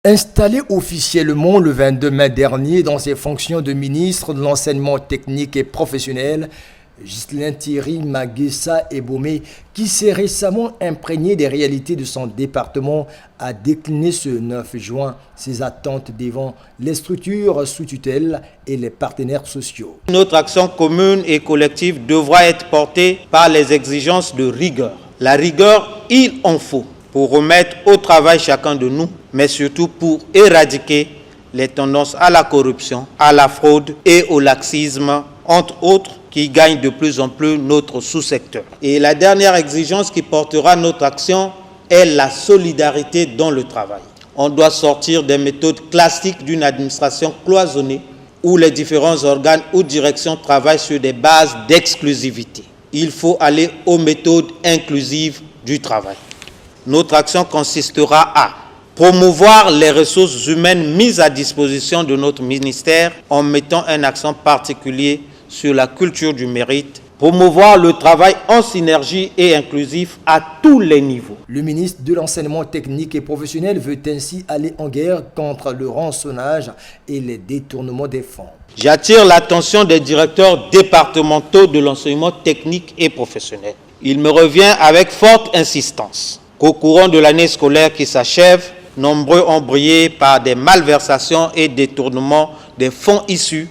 Installé officiellement le 22 mai dernier dans ses fonctions de ministre de l'enseignement technique et professionnel, Ghislain Thierry Maguessa Ebomé, qui s'est récemment imprégné des réalités de son département, a décliné ce 9 juin ses attentes devant les structures sous tutelle et les partenaires sociaux. Notre action commune et collective devra être portée par les exigences de rigueur. La rigueur, il en faut pour remettre au travail chacun de nous, mais surtout pour éradiquer les tendances à la corruption, à la fraude et au laxisme, entre autres, qui gagnent de plus en plus notre sous-secteur. Et la dernière exigence qui portera notre action est la solidarité dans le travail. On doit sortir des méthodes classiques d'une administration cloisonnée où les différents organes ou directions travaillent sur des bases d'exclusivité. Il faut aller aux méthodes inclusives du travail. Notre action consistera à promouvoir les ressources humaines mises à disposition de notre ministère en mettant un accent particulier sur la culture du mérite, promouvoir le travail en synergie et inclusif à tous les niveaux. Le ministre de l'enseignement technique et professionnel veut ainsi aller en guerre contre le rançonnage et les détournements des fonds. J'attire l'attention des directeurs départementaux de l'enseignement technique et professionnel. Il me revient avec forte insistance qu'au courant de l'année scolaire qui s'achève, nombreux ont brillé par des malversations et détournements des fonds issus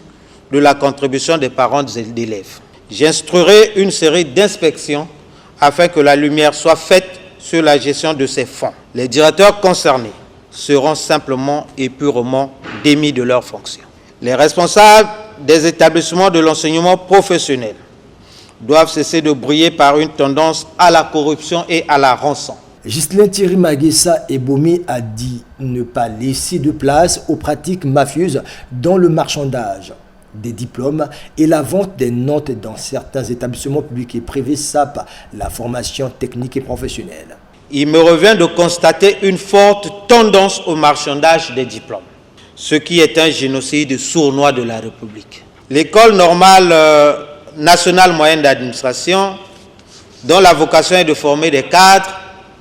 de la contribution des parents d'élèves. J'instruirai une série d'inspections afin que la lumière soit faite sur la gestion de ces fonds. Les directeurs concernés seront simplement et purement démis de leurs fonctions. Les responsables des établissements de l'enseignement professionnel doivent cesser de briller par une tendance à la corruption et à la rançon. Ghislain Thierry Maguessa Ebomé a dit ne pas laisser de place aux pratiques mafieuses dans le marchandage des diplômes et la vente des notes dans certains établissements publics et privés sapent la formation technique et professionnelle. Il me revient de constater une forte tendance au marchandage des diplômes, ce qui est un génocide sournois de la République. L'école normale nationale moyenne d'administration, dont la vocation est de former des cadres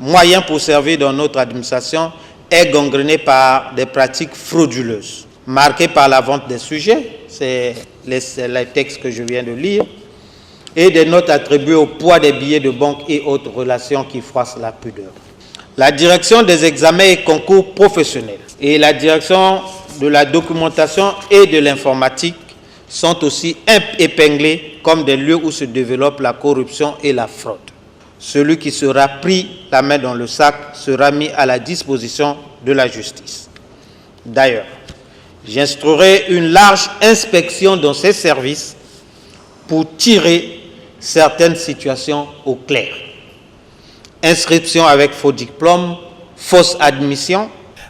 moyens pour servir dans notre administration, est gangrénée par des pratiques frauduleuses, marquées par la vente des sujets, c'est les textes que je viens de lire, et des notes attribuées au poids des billets de banque et autres relations qui froissent la pudeur. La direction des examens et concours professionnels et la direction de la documentation et de l'informatique sont aussi épinglées comme des lieux où se développe la corruption et la fraude. Celui qui sera pris la main dans le sac sera mis à la disposition de la justice. D'ailleurs, j'instruirai une large inspection dans ces services pour tirer certaines situations au clair. Inscription avec faux diplôme, fausse admission.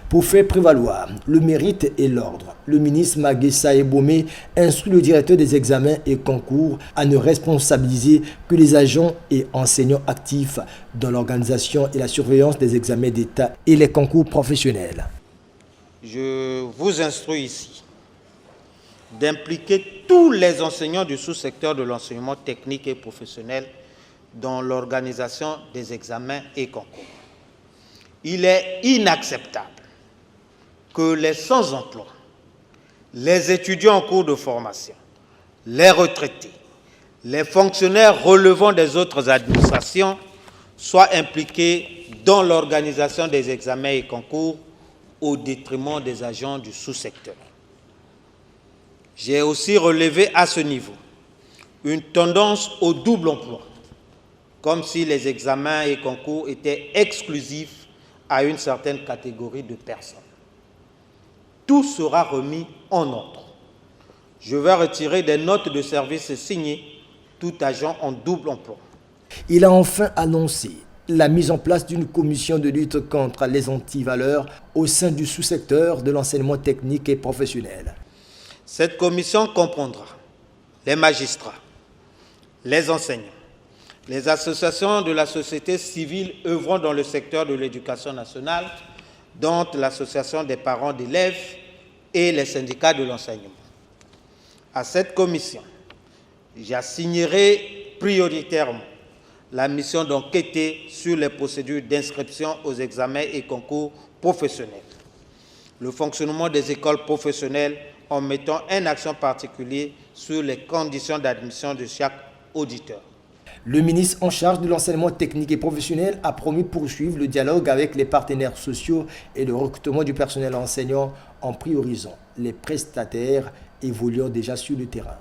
Pour faire prévaloir le mérite et l'ordre, le ministre Maguessa Ebomé instruit le directeur des examens et concours à ne responsabiliser que les agents et enseignants actifs dans l'organisation et la surveillance des examens d'État et les concours professionnels. Je vous instruis ici d'impliquer tous les enseignants du sous-secteur de l'enseignement technique et professionnel dans l'organisation des examens et concours. Il est inacceptable que les sans-emploi, les étudiants en cours de formation, les retraités, les fonctionnaires relevant des autres administrations soient impliqués dans l'organisation des examens et concours au détriment des agents du sous-secteur. J'ai aussi relevé à ce niveau une tendance au double emploi, comme si les examens et concours étaient exclusifs à une certaine catégorie de personnes. Tout sera remis en ordre. Je vais retirer des notes de service signées, tout agent en double emploi. Il a enfin annoncé la mise en place d'une commission de lutte contre les antivaleurs au sein du sous-secteur de l'enseignement technique et professionnel. Cette commission comprendra les magistrats, les enseignants, les associations de la société civile œuvrant dans le secteur de l'éducation nationale, dont l'association des parents d'élèves et les syndicats de l'enseignement. À cette commission, j'assignerai prioritairement la mission d'enquêter sur les procédures d'inscription aux examens et concours professionnels, le fonctionnement des écoles professionnelles en mettant un accent particulier sur les conditions d'admission de chaque auditeur. Le ministre en charge de l'enseignement technique et professionnel a promis poursuivre le dialogue avec les partenaires sociaux et le recrutement du personnel enseignant en priorisant les prestataires évoluant déjà sur le terrain.